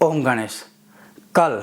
ओम गणेश। कल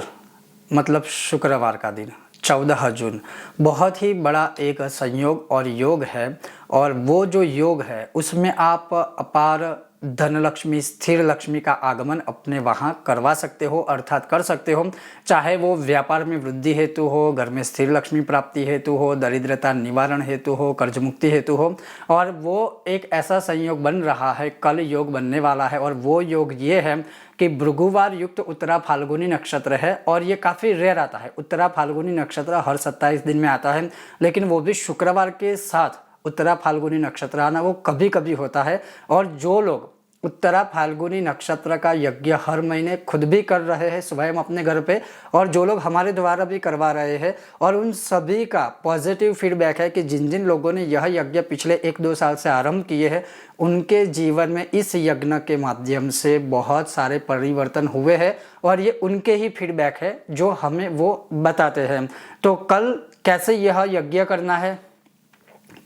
मतलब शुक्रवार का दिन 14 जून बहुत ही बड़ा एक संयोग और योग है, और वो जो योग है उसमें आप अपार धनलक्ष्मी, स्थिर लक्ष्मी का आगमन अपने वहाँ करवा सकते हो, अर्थात कर सकते हो। चाहे वो व्यापार में वृद्धि हेतु हो, घर में स्थिर लक्ष्मी प्राप्ति हेतु हो, दरिद्रता निवारण हेतु हो, कर्ज मुक्ति हेतु हो। और वो एक ऐसा संयोग बन रहा है, कल योग बनने वाला है, और वो योग ये है कि भृगुवार युक्त उत्तरा फाल्गुनी नक्षत्र है, और ये काफ़ी रेयर आता है। उत्तरा फाल्गुनी नक्षत्र हर 27 दिन में आता है, लेकिन वो भी शुक्रवार के साथ उत्तरा फाल्गुनी नक्षत्र आना वो कभी कभी होता है। और जो लोग उत्तरा फाल्गुनी नक्षत्र का यज्ञ हर महीने खुद भी कर रहे हैं स्वयं अपने घर पे, और जो लोग हमारे द्वारा भी करवा रहे हैं, और उन सभी का पॉजिटिव फीडबैक है कि जिन जिन लोगों ने यह यज्ञ पिछले 1-2 साल से आरंभ किए हैं, उनके जीवन में इस यज्ञ के माध्यम से बहुत सारे परिवर्तन हुए हैं, और ये उनके ही फीडबैक है जो हमें वो बताते हैं। तो कल कैसे यह यज्ञ करना है,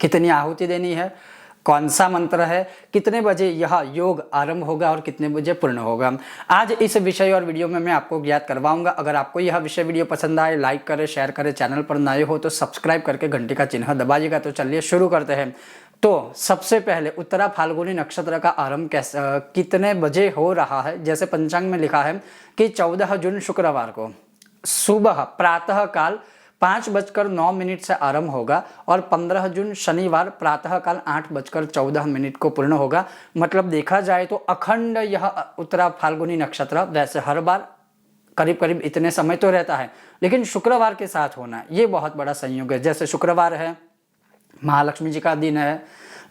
कितनी आहुति देनी है, कौन सा मंत्र है, कितने बजे यह योग आरंभ होगा और कितने बजे पूर्ण होगा, आज इस विषय और वीडियो में मैं आपको ज्ञात करवाऊंगा। अगर आपको यह विषय वीडियो पसंद आए, लाइक करें, शेयर करें, चैनल पर नए हो तो सब्सक्राइब करके घंटी का चिन्ह दबाइएगा। तो चलिए शुरू करते हैं। तो सबसे पहले उत्तरा फाल्गुनी नक्षत्र का आरंभ कैसे कितने बजे हो रहा है, जैसे पंचांग में लिखा है कि 14 जून शुक्रवार को सुबह प्रातः काल 5:09 से आरंभ होगा, और 15 जून शनिवार प्रातःकाल 8:14 को पूर्ण होगा। मतलब देखा जाए तो अखंड यह उत्तरा फाल्गुनी नक्षत्र वैसे हर बार करीब करीब इतने समय तो रहता है, लेकिन शुक्रवार के साथ होना ये बहुत बड़ा संयोग है। जैसे शुक्रवार है, महालक्ष्मी जी का दिन है,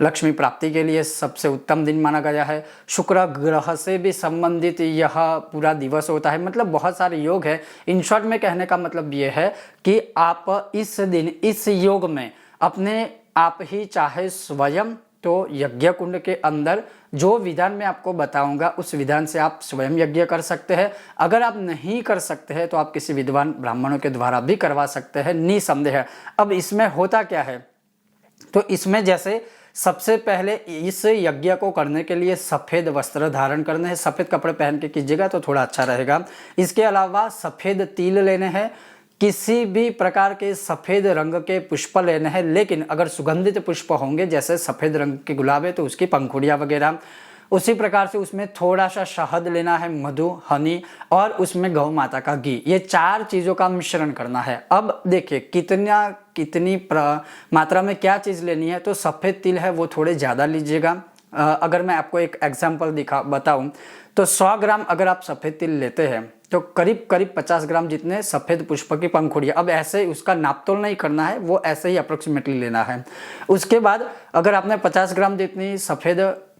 लक्ष्मी प्राप्ति के लिए सबसे उत्तम दिन माना गया है। शुक्र ग्रह से भी संबंधित यह पूरा दिवस होता है। मतलब बहुत सारे योग है। इन शॉर्ट में कहने का मतलब ये है कि आप इस दिन इस योग में अपने आप ही चाहे स्वयं तो यज्ञ कुंड के अंदर जो विधान मैं आपको बताऊंगा उस विधान से आप स्वयं यज्ञ कर सकते हैं। अगर आप नहीं कर सकते हैं तो आप किसी विद्वान ब्राह्मणों के द्वारा भी करवा सकते हैं, निसंदेह। अब इसमें होता क्या है, तो इसमें जैसे सबसे पहले इस यज्ञ को करने के लिए सफ़ेद वस्त्र धारण करने हैं, सफ़ेद कपड़े पहन के कीजिएगा तो थोड़ा अच्छा रहेगा। इसके अलावा सफ़ेद तिल लेने हैं, किसी भी प्रकार के सफ़ेद रंग के पुष्प लेने हैं, लेकिन अगर सुगंधित पुष्प होंगे जैसे सफ़ेद रंग के गुलाब है तो उसकी पंखुड़ियाँ वगैरह। उसी प्रकार से उसमें थोड़ा सा शहद लेना है, मधु, हनी, और उसमें गौ माता का घी। ये 4 चीज़ों का मिश्रण करना है। अब देखिए कितनी मात्रा में क्या चीज़ लेनी है। तो सफ़ेद तिल है वो थोड़े ज़्यादा लीजिएगा। अगर मैं आपको एक एग्जाम्पल बताऊं तो 100 ग्राम अगर आप सफ़ेद तिल लेते हैं तो करीब करीब 50 ग्राम जितने सफ़ेद पुष्प की पंखुड़ियाँ। अब ऐसे उसका नापतोल नहीं करना है, वो ऐसे ही अप्रोक्सीमेटली लेना है। उसके बाद अगर आपने 50 ग्राम जितनी सफ़ेद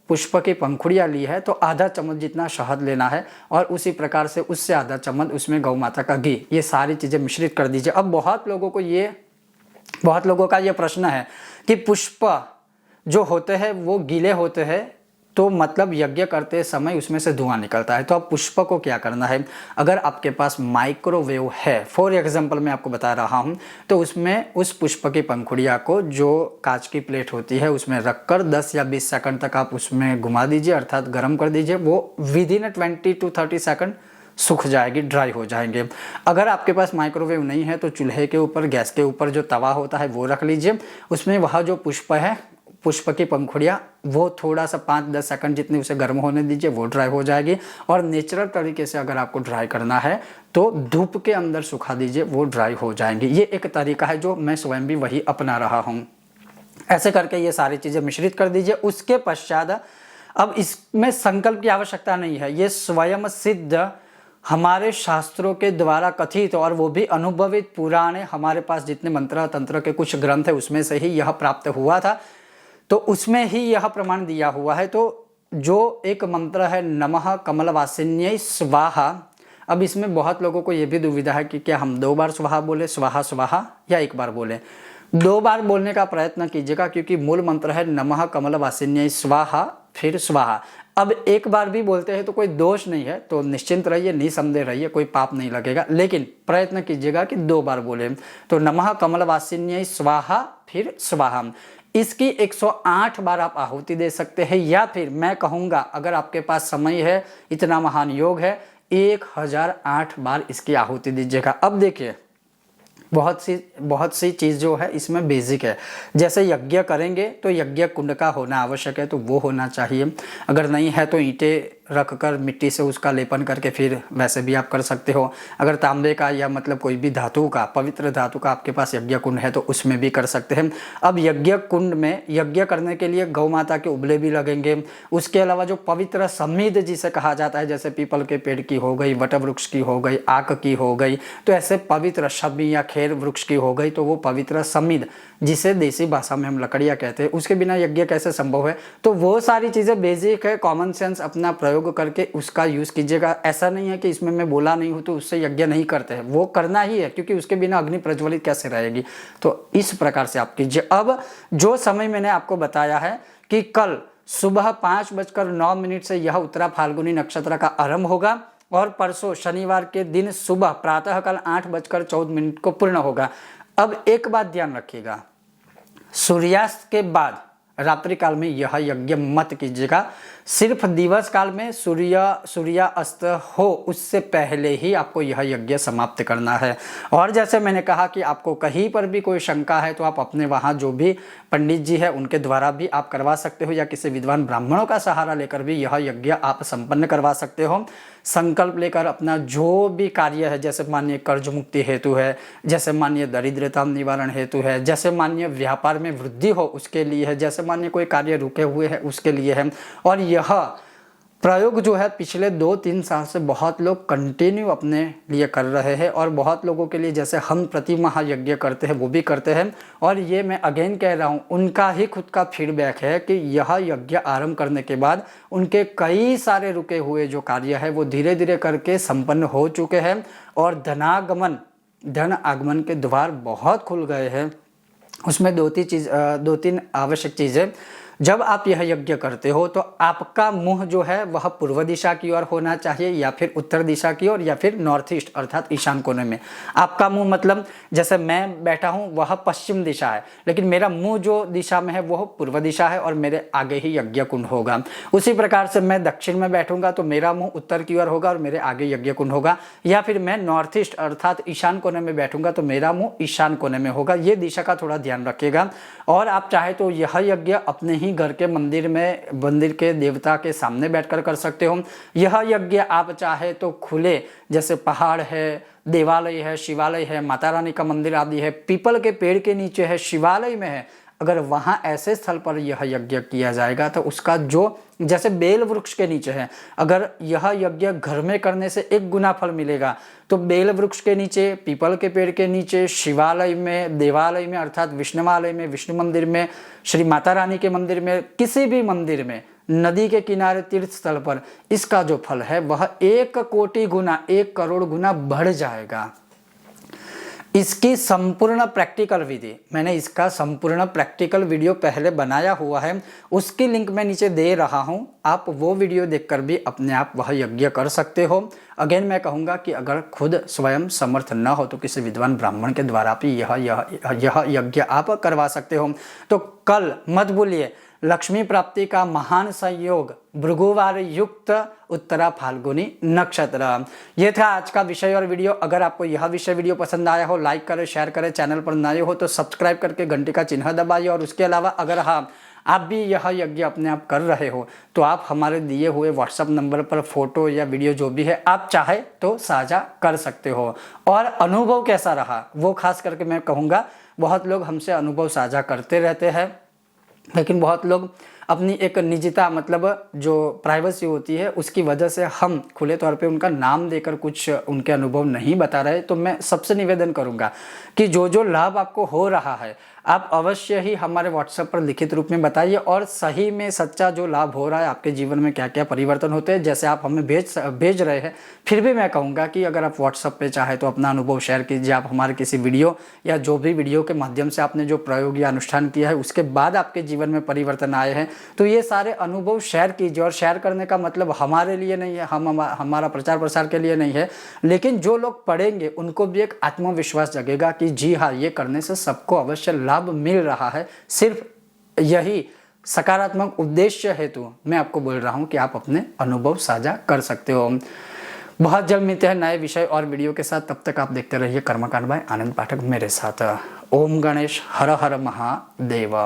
पुष्प की पंखुड़ियाँ ली है तो आधा चम्मच जितना शहद लेना है, और उसी प्रकार से उससे आधा चम्मच उसमें गौ माता का घी। ये सारी चीज़ें मिश्रित कर दीजिए। अब बहुत लोगों का ये प्रश्न है कि पुष्प जो होते हैं वो गीले होते हैं, तो मतलब यज्ञ करते समय उसमें से धुआं निकलता है। तो अब पुष्प को क्या करना है, अगर आपके पास माइक्रोवेव है, फॉर एग्जांपल मैं आपको बता रहा हूं, तो उसमें उस पुष्प की पंखुड़िया को जो कांच की प्लेट होती है उसमें रखकर 10 या 20 सेकंड तक आप उसमें घुमा दीजिए, अर्थात गर्म कर दीजिए। वो विदिन 20 to 30 सेकंड सूख जाएगी, ड्राई हो जाएंगे। अगर आपके पास माइक्रोवेव नहीं है तो चूल्हे के ऊपर, गैस के ऊपर जो तवा होता है वो रख लीजिए। उसमें वह जो पुष्प है, पुष्प की पंखुड़ियाँ, वो थोड़ा सा 5-10 सेकंड जितनी उसे गर्म होने दीजिए, वो ड्राई हो जाएगी। और नेचुरल तरीके से अगर आपको ड्राई करना है तो धूप के अंदर सुखा दीजिए, वो ड्राई हो जाएंगी। ये एक तरीका है जो मैं स्वयं भी वही अपना रहा हूँ। ऐसे करके ये सारी चीज़ें मिश्रित कर दीजिए। उसके पश्चात अब इसमें संकल्प की आवश्यकता नहीं है, ये स्वयं सिद्ध हमारे शास्त्रों के द्वारा कथित, और वो भी अनुभवित पुराने हमारे पास जितने मंत्र तंत्र के कुछ ग्रंथ है उसमें से ही यह प्राप्त हुआ था, तो उसमें ही यह प्रमाण दिया हुआ है। तो जो एक मंत्र है नमः कमलवासिन्यै स्वाहा। अब इसमें बहुत लोगों को यह भी दुविधा है कि क्या हम 2 बार स्वाहा बोले, स्वाहा स्वाहा, या 1 बार बोले। 2 बार बोलने का प्रयत्न कीजिएगा, क्योंकि मूल मंत्र है नमः कमलवासिन्यै स्वाहा फिर स्वाहा। अब 1 बार भी बोलते हैं तो कोई दोष नहीं है, तो निश्चिंत रहिए, निसंदेह रहिए, कोई पाप नहीं लगेगा, लेकिन प्रयत्न कीजिएगा कि 2 बार बोले। तो नमः कमलवासिन्यै स्वाहा फिर स्वाहा, इसकी 108 बार आप आहुति दे सकते हैं। या फिर मैं कहूँगा अगर आपके पास समय है, इतना महान योग है, 1008 बार इसकी आहुति दीजिएगा। अब देखिए बहुत सी चीज़ जो है इसमें बेसिक है। जैसे यज्ञ करेंगे तो यज्ञ कुंड का होना आवश्यक है, तो वो होना चाहिए। अगर नहीं है तो ईंटें रख कर मिट्टी से उसका लेपन करके फिर वैसे भी आप कर सकते हो। अगर तांबे का या मतलब कोई भी धातु का, पवित्र धातु का आपके पास यज्ञ कुंड है तो उसमें भी कर सकते हैं। अब यज्ञ कुंड में यज्ञ करने के लिए गौ माता के उबले भी लगेंगे। उसके अलावा जो पवित्र समिध जिसे कहा जाता है, जैसे पीपल के पेड़ की हो गई, वट वृक्ष की हो गई, आक की हो गई, तो ऐसे पवित्र शमी या खेर वृक्ष की हो गई, तो वो पवित्र समिध जिसे देसी भाषा में हम लकड़ियाँ कहते हैं, उसके बिना यज्ञ कैसे संभव है। तो वो सारी चीज़ें बेसिक है, कॉमन सेंस अपना प्रयोग करके उसका यूज़ कीजिएगा। ऐसा नहीं है कि इसमें मैं बोला नहीं हूँ तो उससे यज्ञ नहीं करते हैं, वो करना ही है, क्योंकि उसके बिना अग्नि प्रज्वलित कैसे रहेगी। तो इस प्रकार से आप कीजिए। अब जो समय मैंने आपको बताया है कि कल सुबह 5:09 से यह उत्तरा फाल्गुनी नक्षत्र का आरंभ होगा और परसों शनिवार के दिन सुबह प्रातःकाल 8:14 को पूर्ण होगा। अब एक बात ध्यान रखिएगा, सूर्यास्त के बाद रात्रि काल में यह यज्ञ मत कीजिएगा। सिर्फ दिवस काल में सूर्यास्त हो उससे पहले ही आपको यह यज्ञ समाप्त करना है। और जैसे मैंने कहा कि आपको कहीं पर भी कोई शंका है तो आप अपने वहाँ जो भी पंडित जी है उनके द्वारा भी आप करवा सकते हो, या किसी विद्वान ब्राह्मणों का सहारा लेकर भी यह यज्ञ आप संपन्न करवा सकते हो। संकल्प लेकर अपना जो भी कार्य है, जैसे मानिए कर्ज मुक्ति हेतु है, जैसे मानिए दरिद्रता निवारण हेतु है, जैसे मानिए व्यापार में वृद्धि हो उसके लिए है, जैसे मानिए कोई कार्य रुके हुए है उसके लिए है। और यह प्रयोग जो है पिछले 2-3 साल से बहुत लोग कंटिन्यू अपने लिए कर रहे हैं, और बहुत लोगों के लिए जैसे हम प्रति माह यज्ञ करते हैं वो भी करते हैं। और ये मैं अगेन कह रहा हूँ, उनका ही खुद का फीडबैक है कि यह यज्ञ आरंभ करने के बाद उनके कई सारे रुके हुए जो कार्य है वो धीरे धीरे करके संपन्न हो चुके हैं, और धन आगमन के द्वार बहुत खुल गए हैं। उसमें 2-3 आवश्यक चीज़ें, जब आप यह यज्ञ करते हो तो आपका मुंह जो है वह पूर्व दिशा की ओर होना चाहिए, या फिर उत्तर दिशा की ओर, या फिर नॉर्थ ईस्ट अर्थात ईशान कोने में। आपका मुंह मतलब जैसे मैं बैठा हूँ वह पश्चिम दिशा है, लेकिन मेरा मुंह जो दिशा में है वह पूर्व दिशा है और मेरे आगे ही यज्ञ कुंड होगा। उसी प्रकार से मैं दक्षिण में बैठूंगा तो मेरा मुंह उत्तर की ओर होगा और मेरे आगे यज्ञ कुंड होगा, या फिर मैं नॉर्थ ईस्ट अर्थात ईशान कोने में बैठूंगा तो मेरा मुंह ईशान कोने में होगा। ये दिशा का थोड़ा ध्यान रखिएगा। और आप चाहे तो यह यज्ञ अपने ही घर के मंदिर के देवता के सामने बैठकर कर सकते हो। यह यज्ञ आप चाहे तो खुले, जैसे पहाड़ है, देवालय है, शिवालय है, माता रानी का मंदिर आदि है, पीपल के पेड़ के नीचे है, शिवालय में है, अगर वहाँ ऐसे स्थल पर यह यज्ञ किया जाएगा तो उसका जो, जैसे बेल वृक्ष के नीचे है, अगर यह यज्ञ घर में करने से 1 गुना फल मिलेगा तो बेल वृक्ष के नीचे, पीपल के पेड़ के नीचे, शिवालय में, देवालय में अर्थात विष्णुवालय में, विष्णु मंदिर में, श्री माता रानी के मंदिर में, किसी भी मंदिर में, नदी के किनारे, तीर्थ स्थल पर इसका जो फल है वह 1 कोटि गुना, 1 करोड़ गुना बढ़ जाएगा। इसकी संपूर्ण प्रैक्टिकल विधि, मैंने इसका संपूर्ण प्रैक्टिकल वीडियो पहले बनाया हुआ है, उसकी लिंक मैं नीचे दे रहा हूं, आप वो वीडियो देखकर भी अपने आप वह यज्ञ कर सकते हो। अगेन मैं कहूँगा कि अगर खुद स्वयं समर्थ न हो तो किसी विद्वान ब्राह्मण के द्वारा भी यह यज्ञ आप करवा सकते हो। तो कल मत भूलिए, लक्ष्मी प्राप्ति का महान संयोग, भृगुवार युक्त उत्तरा फाल्गुनी नक्षत्र। ये था आज का विषय और वीडियो। अगर आपको यह विषय वीडियो पसंद आया हो, लाइक करें, शेयर करें, चैनल पर नए हो तो सब्सक्राइब करके घंटी का चिन्ह दबाइए। और उसके अलावा अगर आप भी यह यज्ञ अपने आप कर रहे हो तो आप हमारे दिए हुए व्हाट्सएप नंबर पर फोटो या वीडियो जो भी है आप चाहे तो साझा कर सकते हो। और अनुभव कैसा रहा वो खास करके मैं कहूँगा, बहुत लोग हमसे अनुभव साझा करते रहते हैं, लेकिन बहुत लोग अपनी एक निजता, मतलब जो प्राइवेसी होती है उसकी वजह से हम खुले तौर पे उनका नाम देकर कुछ उनके अनुभव नहीं बता रहे। तो मैं सबसे निवेदन करूंगा कि जो लाभ आपको हो रहा है आप अवश्य ही हमारे व्हाट्सएप पर लिखित रूप में बताइए, और सही में सच्चा जो लाभ हो रहा है, आपके जीवन में क्या क्या परिवर्तन होते हैं, जैसे आप हमें भेज रहे हैं। फिर भी मैं कहूँगा कि अगर आप व्हाट्सएप पे चाहे तो अपना अनुभव शेयर कीजिए। आप हमारे किसी वीडियो या जो भी वीडियो के माध्यम से आपने जो प्रयोग या अनुष्ठान किया है उसके बाद आपके जीवन में परिवर्तन आए हैं, तो ये सारे अनुभव शेयर कीजिए। और शेयर करने का मतलब हमारे लिए नहीं है, हमारा प्रचार प्रसार के लिए नहीं है, लेकिन जो लोग पढ़ेंगे उनको भी एक आत्मविश्वास जगेगा कि जी हाँ, ये करने से सबको अवश्य लाभ मिल रहा है। सिर्फ यही सकारात्मक उद्देश्य हेतु मैं आपको बोल रहा हूं कि आप अपने अनुभव साझा कर सकते हो। बहुत जल्द मिलते हैं नए विषय और वीडियो के साथ। तब तक आप देखते रहिए कर्मकांड बाय आनंद पाठक मेरे साथ। ओम गणेश हर हर महादेव।